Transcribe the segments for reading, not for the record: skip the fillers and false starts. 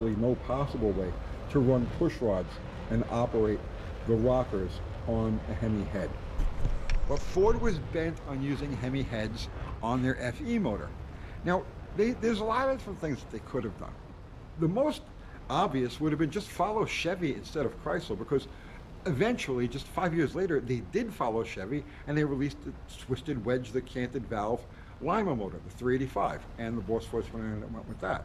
no possible way to run push rods and operate the rockers on a Hemi head. But Ford was bent on using Hemi heads on their FE motor. Now, there's a lot of different things that they could have done. The most obvious would have been just follow Chevy instead of Chrysler, because eventually, just 5 years later, they did follow Chevy and they released the twisted wedge, the canted valve Lima motor, the 385, and the Boss 429 that went with that.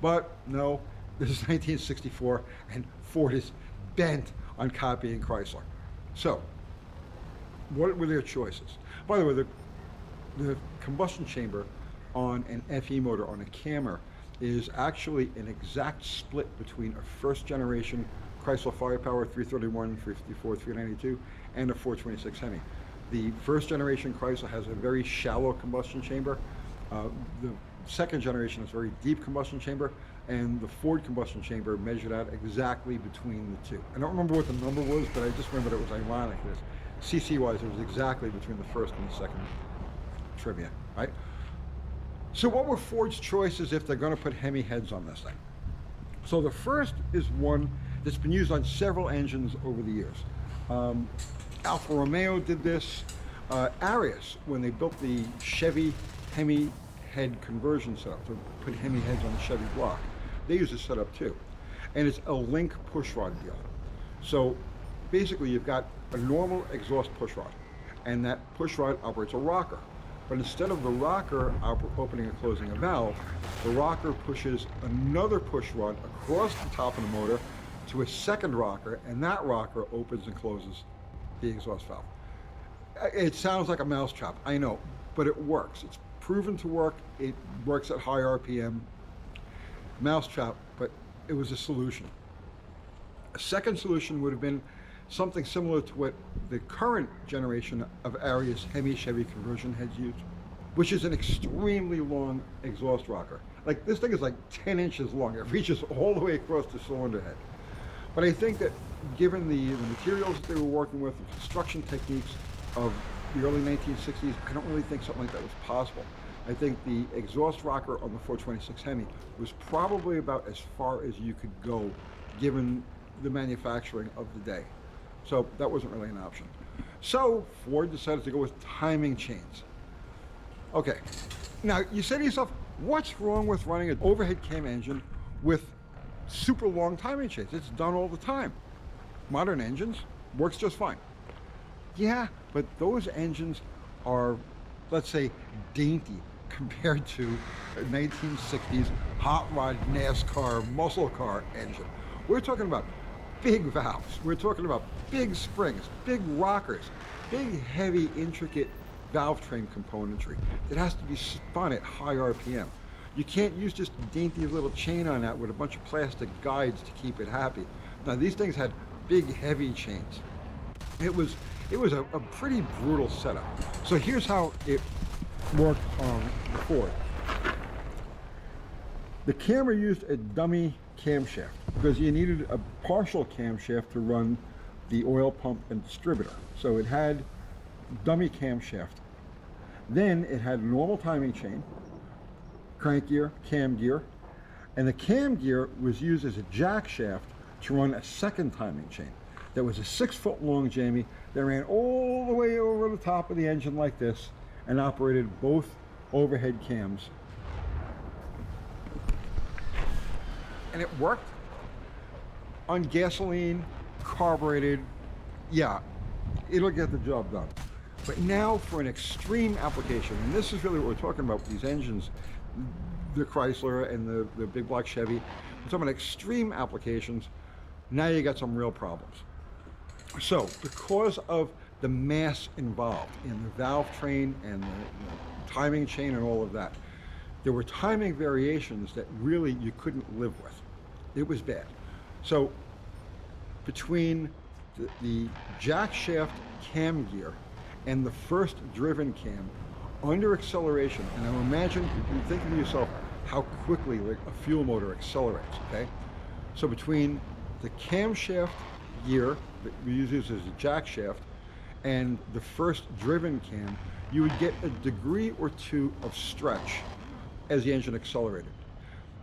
But no, this is 1964 and Ford is bent on copying Chrysler. So, what were their choices? By the way, the combustion chamber on an FE motor on a Cammer is actually an exact split between a first generation Chrysler Firepower 331, 354, 392 and a 426 Hemi. The first generation Chrysler has a very shallow combustion chamber. The second generation is a very deep combustion chamber, and the Ford combustion chamber measured out exactly between the two. I don't remember what the number was, but I just remember that it was ironic. CC wise, it was exactly between the first and the second trivia, right? So what were Ford's choices if they're going to put Hemi heads on this thing? So the first is one that's been used on several engines over the years. Alfa Romeo did this. Arius, when they built the Chevy Hemi head conversion setup to put Hemi heads on the Chevy block, they use this setup too. And it's a link push rod deal. So basically you've got a normal exhaust push rod, and that push rod operates a rocker. But instead of the rocker opening and closing a valve, the rocker pushes another push rod across the top of the motor to a second rocker, and that rocker opens and closes the exhaust valve. It sounds like a mousetrap, I know, but it works. It's proven to work. It works at high RPM. Mousetrap, but it was a solution. A second solution would have been something similar to what the current generation of Arius Hemi Chevy conversion heads use, which is an extremely long exhaust rocker. Like, this thing is like 10 inches long. It reaches all the way across the cylinder head. But I think that given the materials that they were working with, the construction techniques of the early 1960s, I don't really think something like that was possible. I think the exhaust rocker on the 426 Hemi was probably about as far as you could go given the manufacturing of the day. So that wasn't really an option. So Ford decided to go with timing chains. Okay, now you say to yourself, what's wrong with running an overhead cam engine with super long timing chains? It's done all the time. Modern engines works just fine. Yeah, but those engines are, let's say, dainty compared to a 1960s hot rod NASCAR muscle car engine. We're talking about big valves. We're talking about big springs, big rockers, big, heavy, intricate valve train componentry that has to be spun at high RPM. You can't use just a dainty little chain on that with a bunch of plastic guides to keep it happy. Now, these things had big, heavy chains. It was a pretty brutal setup. So here's how it worked on the Ford. The Camry used a dummy camshaft because you needed a partial camshaft to run the oil pump and distributor. So it had dummy camshaft. Then it had normal timing chain, crank gear, cam gear, and the cam gear was used as a jack shaft to run a second timing chain. That was a 6-foot long jamie that ran all the way over the top of the engine like this and operated both overhead cams. And it worked on gasoline, carbureted. Yeah, it'll get the job done. But now for an extreme application, and this is really what we're talking about with these engines, the Chrysler and the big block Chevy, we're talking about extreme applications. Now you got some real problems. So because of the mass involved in the valve train and the timing chain and all of that, there were timing variations that really you couldn't live with. It was bad. So between the jack shaft cam gear and the first driven cam, under acceleration, and now imagine, you think to yourself how quickly like a fuel motor accelerates, okay? So between the camshaft gear that we use as a jack shaft and the first driven cam, you would get a degree or two of stretch as the engine accelerated.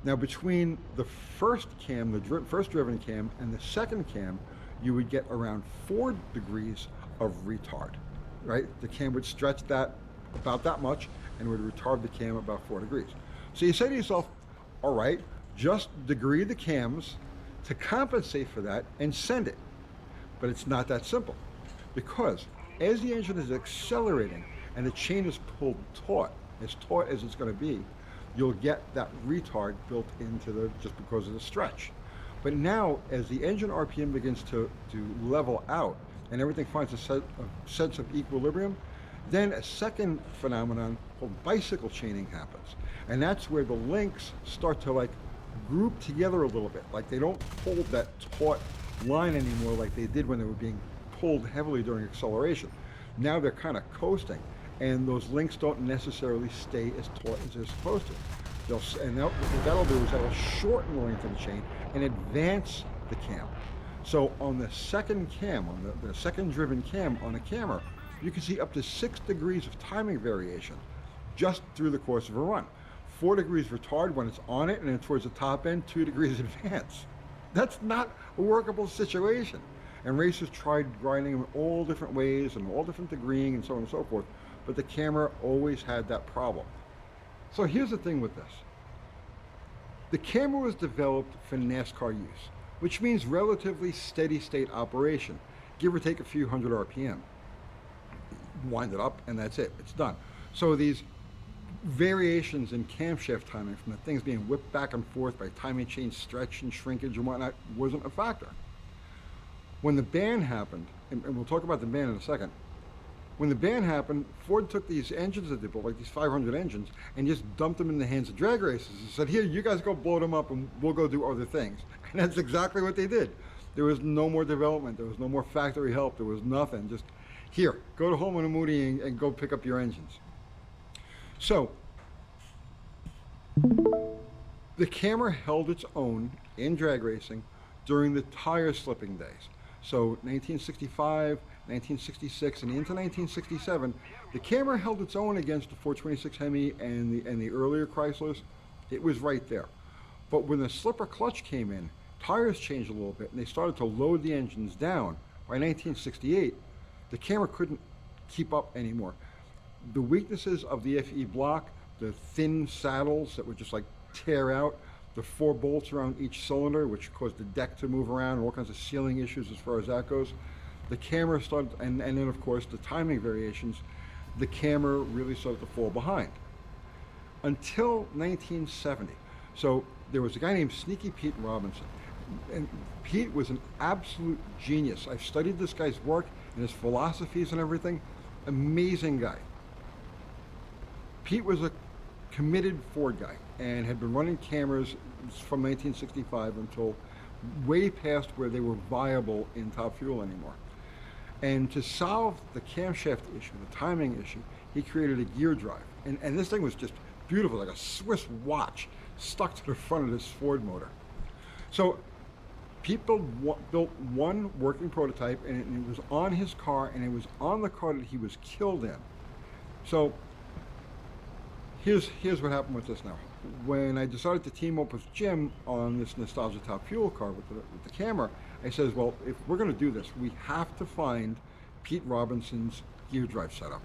Now between the first cam, the first driven cam, and the second cam, you would get around 4 degrees of retard, right? The cam would stretch that about that much and would retard the cam about 4 degrees. So you say to yourself, all right, just degree the cams to compensate for that and send it. But it's not that simple, because as the engine is accelerating and the chain is pulled taut as it's going to be, you'll get that retard built into the, just because of the stretch. But now, as the engine RPM begins to level out and everything finds a sense of equilibrium, then a second phenomenon called bicycle chaining happens. And that's where the links start to like group together a little bit. Like they don't hold that taut line anymore like they did when they were being pulled heavily during acceleration. Now they're kind of coasting, and those links don't necessarily stay as taut as they're supposed to. What that'll do is that'll shorten the length of the chain and advance the cam. So on the second cam, on the second driven cam on a camera, you can see up to 6 degrees of timing variation just through the course of a run. 4 degrees retard when it's on it, and then towards the top end, 2 degrees advance. That's not a workable situation. And racers tried grinding them in all different ways and all different degreeing and so on and so forth, but the camera always had that problem. So here's the thing with this. The camera was developed for NASCAR use, which means relatively steady state operation, give or take a few hundred RPM. Wind it up and that's it, it's done. So these variations in camshaft timing from the things being whipped back and forth by timing chain stretch and shrinkage and whatnot wasn't a factor. When the ban happened, and we'll talk about the ban in a second, when the ban happened, Ford took these engines that they built, like these 500 engines, and just dumped them in the hands of drag racers and said, here, you guys go blow them up and we'll go do other things. And that's exactly what they did. There was no more development, there was no more factory help, there was nothing. Just, here, go to Holman and Moody and go pick up your engines. So, the camera held its own in drag racing during the tire slipping days. So 1965, 1966, and into 1967, the camera held its own against the 426 Hemi and the earlier Chryslers. It was right there. But when the slipper clutch came in, tires changed a little bit, and they started to load the engines down. By 1968, the camera couldn't keep up anymore. The weaknesses of the FE block, the thin saddles that would just like tear out, the 4 bolts around each cylinder, which caused the deck to move around, and all kinds of sealing issues as far as that goes. The camera started, and then of course the timing variations, the camera really started to fall behind. Until 1970. So there was a guy named Sneaky Pete Robinson. And Pete was an absolute genius. I've studied this guy's work and his philosophies and everything. Amazing guy. Pete was a committed Ford guy and had been running cameras from 1965 until way past where they were viable in Top Fuel anymore. And to solve the camshaft issue, the timing issue, he created a gear drive. And this thing was just beautiful, like a Swiss watch stuck to the front of this Ford motor. So Pete built one working prototype, and it was on his car, and it was on the car that he was killed in. So here's what happened with this now. When I decided to team up with Jim on this Nostalgia Top Fuel car with the camera, I says, well, if we're going to do this, we have to find Pete Robinson's gear drive setup.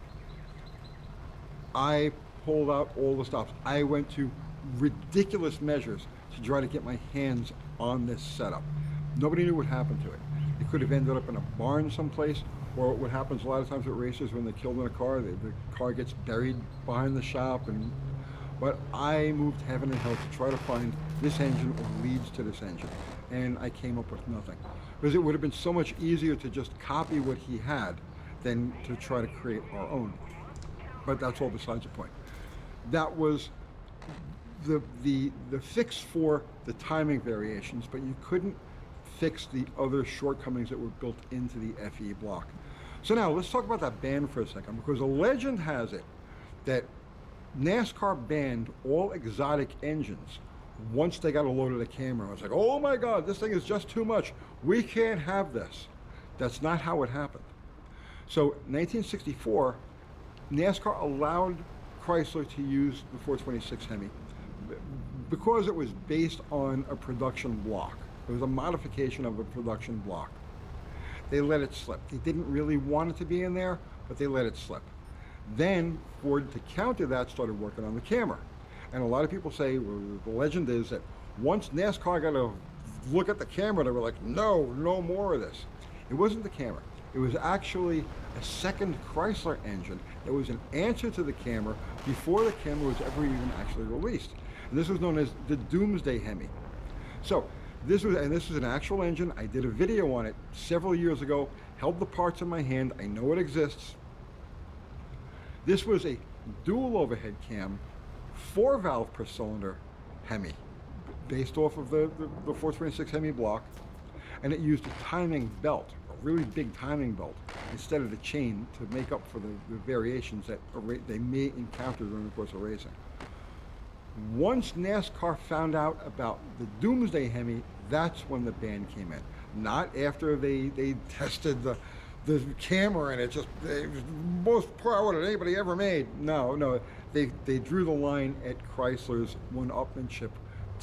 I pulled out all the stops. I went to ridiculous measures to try to get my hands on this setup. Nobody knew what happened to it. It could have ended up in a barn someplace, or what happens a lot of times with racers when they're killed in a car, the car gets buried behind the shop. But I moved heaven and hell to try to find this engine or leads to this engine, and I came up with nothing. Because it would have been so much easier to just copy what he had than to try to create our own. But that's all besides the point. That was the fix for the timing variations, but you couldn't fix the other shortcomings that were built into the FE block. So now let's talk about that ban for a second, because a legend has it that NASCAR banned all exotic engines once they got a load of the camera. I was like, oh my God, this thing is just too much. We can't have this. That's not how it happened. So 1964, NASCAR allowed Chrysler to use the 426 Hemi because it was based on a production block. It was a modification of a production block. They let it slip. They didn't really want it to be in there, but they let it slip. Then Ford, to counter that, started working on the camera. And a lot of people say, well, the legend is that once NASCAR got a look at the camera, they were like, no, no more of this. It wasn't the camera. It was actually a second Chrysler engine that was an answer to the camera before the camera was ever even actually released. And this was known as the Doomsday Hemi. So this was an actual engine. I did a video on it several years ago, held the parts in my hand. I know it exists. This was a dual overhead cam, 4-valve per cylinder Hemi, based off of the 426 Hemi block, and it used a timing belt, a really big timing belt, instead of the chain to make up for the variations that they may encounter during the course of racing. Once NASCAR found out about the Doomsday Hemi, that's when the ban came in. Not after they tested the camera and it was the most power that anybody ever made. No, they drew the line at Chrysler's one-upmanship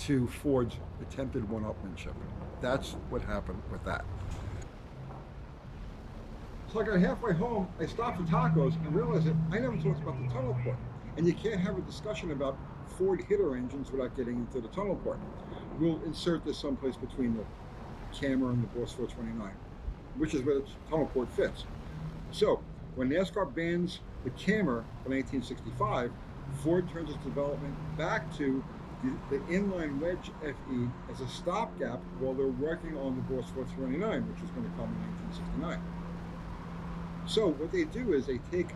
to Ford's attempted one-upmanship. That's what happened with that. So I got halfway home, I stopped for tacos and realized that I never talked about the tunnel port. And you can't have a discussion about Ford hitter engines without getting into the tunnel port. We'll insert this someplace between the camera and the Boss 429, which is where the tunnel port fits. So when NASCAR bans the camera in 1965, Ford turns its development back to the inline wedge FE as a stopgap while they're working on the Boss 429, which is going to come in 1969. So what they do is they take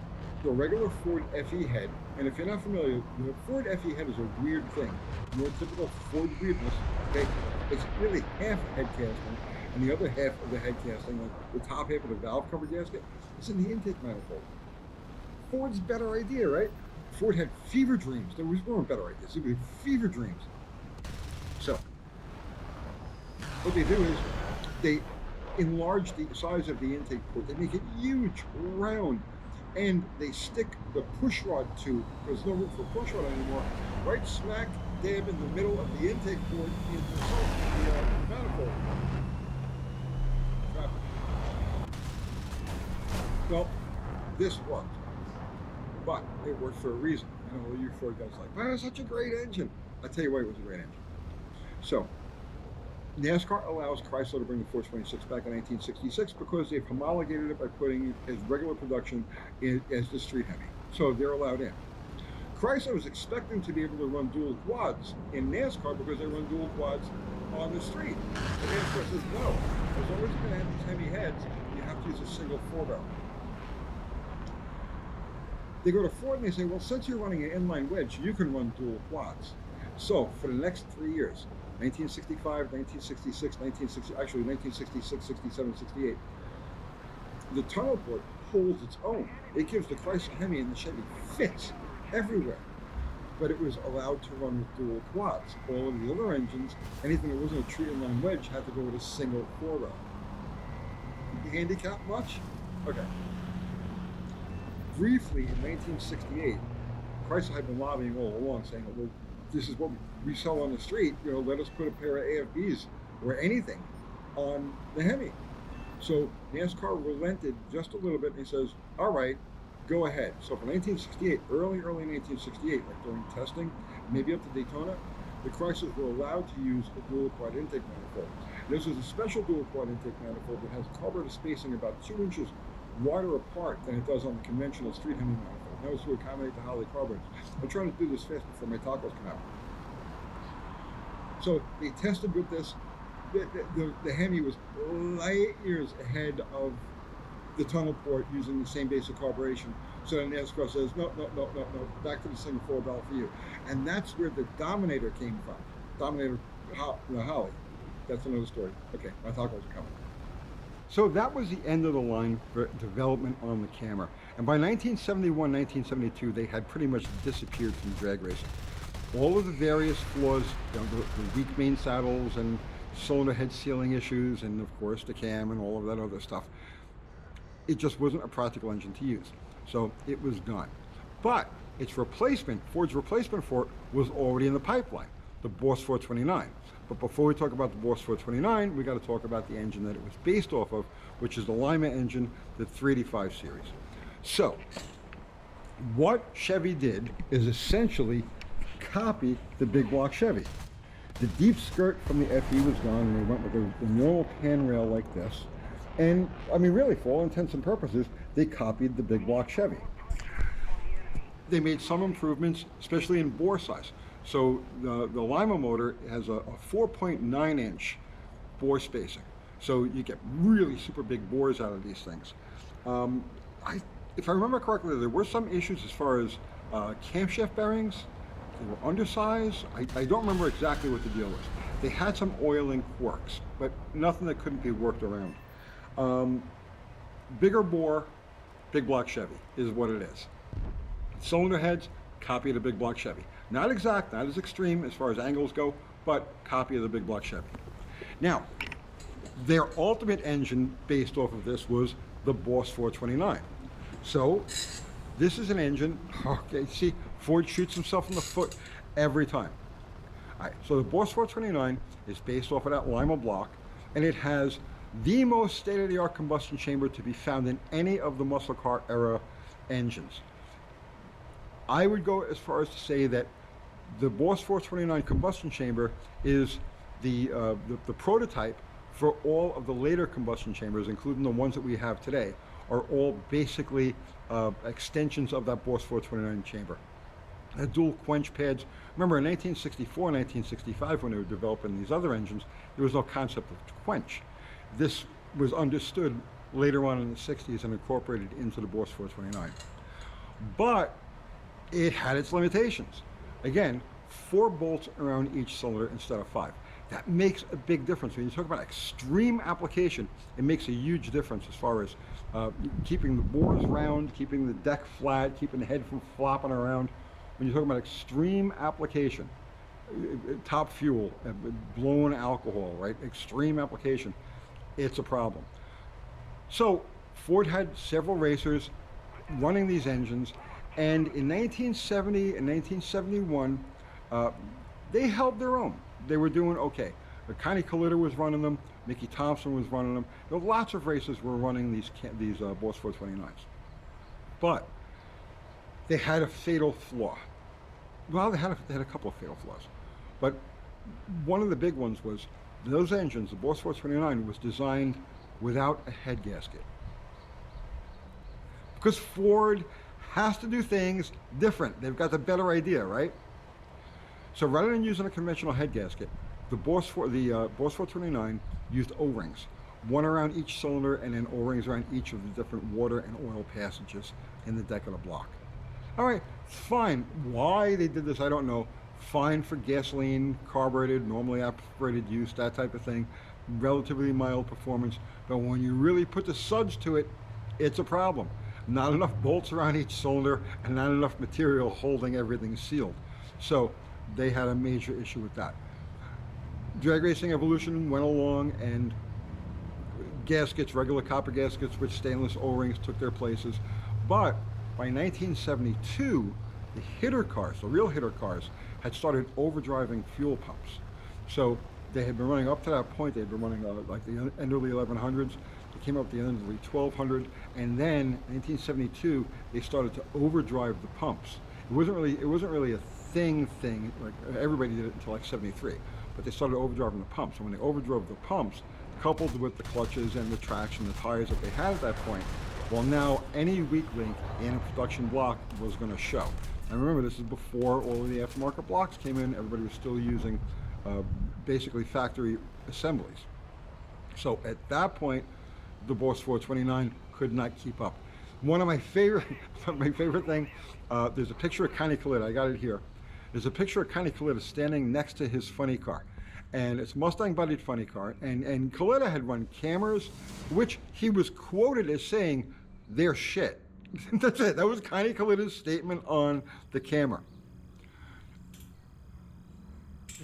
the regular Ford FE head, and if you're not familiar, the Ford FE head is a weird thing. More typical Ford weirdness, okay? It's really half a head casting, and the other half of the head casting, like the top half of the valve cover gasket, is in the intake manifold. Ford's better idea, right? Ford had fever dreams. There weren't better ideas. They were fever dreams. So, what they do is they enlarge the size of the intake port. They make it huge, round, and they stick the push rod tube. There's no room for push rod anymore. Right smack dab in the middle of the intake port in the manifold. Well, this worked. But it worked for a reason. You know, you Ford guys like, man, it's such a great engine. I tell you why it was a great engine. So, NASCAR allows Chrysler to bring the 426 back in 1966 because they've homologated it by putting it as regular production as the street Hemi. So they're allowed in. Chrysler was expecting to be able to run dual quads in NASCAR because they run dual quads on the street. And NASCAR says, no, as long as you're going to have these Hemi heads, you have to use a single 4-barrel. They go to Ford and they say, well, since you're running an inline wedge, you can run dual quads. So for the next 3 years, 1965, 1966, 1966, 67, 68, the tunnel port holds its own. It gives the Chrysler Hemi and the Chevy fits everywhere. But it was allowed to run with dual quads. All of the other engines, anything that wasn't a true inline wedge, had to go with a single 4-barrel. The handicap much? Okay. Briefly, in 1968, Chrysler had been lobbying all along, saying, well, this is what we sell on the street, you know, let us put a pair of AFBs or anything on the Hemi. So NASCAR relented just a little bit and he says, all right, go ahead. So for 1968, early 1968, like during testing, maybe up to Daytona, the Chryslers were allowed to use a dual quad intake manifold. This is a special dual quad intake manifold that has carburetor spacing about 2 inches wider apart than it does on the conventional street Hemi manifold. That was to accommodate the Holley carburetors. I'm trying to do this fast before my tacos come out. So they tested with this. The Hemi was light years ahead of the tunnel port using the same basic carburation. So then NASCAR says, no, back to the single 4-barrel for you. And that's where the Dominator came from. Dominator, Holley. That's another story. Okay, my tacos are coming. So that was the end of the line for development on the camera. And by 1971, 1972, they had pretty much disappeared from drag racing. All of the various flaws, you know, the weak main saddles and cylinder head sealing issues, and of course the cam and all of that other stuff, it just wasn't a practical engine to use. So it was done. But its replacement, Ford's replacement for it, was already in the pipeline. the Boss 429. But before we talk about the Boss 429, we got to talk about the engine that it was based off of, which is the Lima engine, the 385 series. So, what Chevy did is essentially copy the big block Chevy. The deep skirt from the FE was gone, and they went with the normal pan rail like this. And, I mean, really, for all intents and purposes, they copied the big block Chevy. They made some improvements, especially in bore size. So the Lima motor has a 4.9 inch bore spacing. So you get really super big bores out of these things. If I remember correctly, there were some issues as far as camshaft bearings. They were undersized. I don't remember exactly what the deal was. They had some oiling quirks, but nothing that couldn't be worked around. Bigger bore, big block Chevy is what it is. Cylinder heads, copy of the big block Chevy. Not exact, not as extreme as far as angles go, but copy of the big block Chevy. Now, their ultimate engine based off of this was the Boss 429. So, this is an engine, okay, see, Ford shoots himself in the foot every time. All right, so the Boss 429 is based off of that Lima block, and it has the most state-of-the-art combustion chamber to be found in any of the muscle car era engines. I would go as far as to say that the Boss 429 combustion chamber is the prototype for all of the later combustion chambers, including the ones that we have today, are all basically extensions of that Boss 429 chamber. The dual quench pads. Remember in 1964, 1965, when they were developing these other engines, there was no concept of quench. This was understood later on in the 60s and incorporated into the Boss 429. But it had its limitations. Again, 4 bolts around each cylinder instead of 5. That makes a big difference. When you talk about extreme application, it makes a huge difference as far as keeping the bores round, keeping the deck flat, keeping the head from flopping around. When you're talking about extreme application, top fuel, blown alcohol, right? Extreme application, it's a problem. So Ford had several racers running these engines, and in 1970 and 1971, they held their own. They were doing okay. Connie Collitter was running them. Mickey Thompson was running them. There were lots of racers were running these Boss 429s. But they had a fatal flaw. Well, they had a couple of fatal flaws. But one of the big ones was those engines, the Boss 429, was designed without a head gasket. Because Ford has to do things different. They've got the better idea, right? So rather than using a conventional head gasket, the Boss 429 used O-rings, one around each cylinder and then O-rings around each of the different water and oil passages in the deck of the block. All right, fine. Why they did this, I don't know. Fine for gasoline, carbureted, normally operated use, that type of thing. Relatively mild performance. But when you really put the suds to it, it's a problem. Not enough bolts around each cylinder and not enough material holding everything sealed. So they had a major issue with that. Drag racing evolution went along, and gaskets, regular copper gaskets with stainless O-rings took their places. But by 1972, the hitter cars, the real hitter cars, had started overdriving fuel pumps. So they had been running up to that point, they had been running like the end of the 1100s. They came up at the end of the 1200, and then in 1972 they started to overdrive the pumps. It wasn't really a thing like everybody did it until like 73, but they started overdriving the pumps. And when they overdrove the pumps, coupled with the clutches and the traction, the tires that they had at that point, well, now any weak link in a production block was going to show. And remember, this is before all of the aftermarket blocks came in. Everybody was still using basically factory assemblies. So at that point, the Boss 429 could not keep up. One of my favorite thing, there's a picture of Connie Collitter. I got it here. There's a picture of Connie Collitter standing next to his funny car. And it's Mustang-bodied funny car. And Collitter had run Cameras, which he was quoted as saying, they're shit. That's it. That was Connie Collitter's statement on the Camera.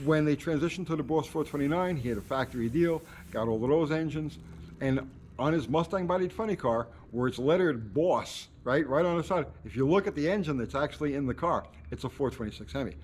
When they transitioned to the Boss 429, he had a factory deal, got all of those engines, and on his Mustang-bodied funny car, where it's lettered Boss, right on the side, if you look at the engine that's actually in the car, it's a 426 Hemi.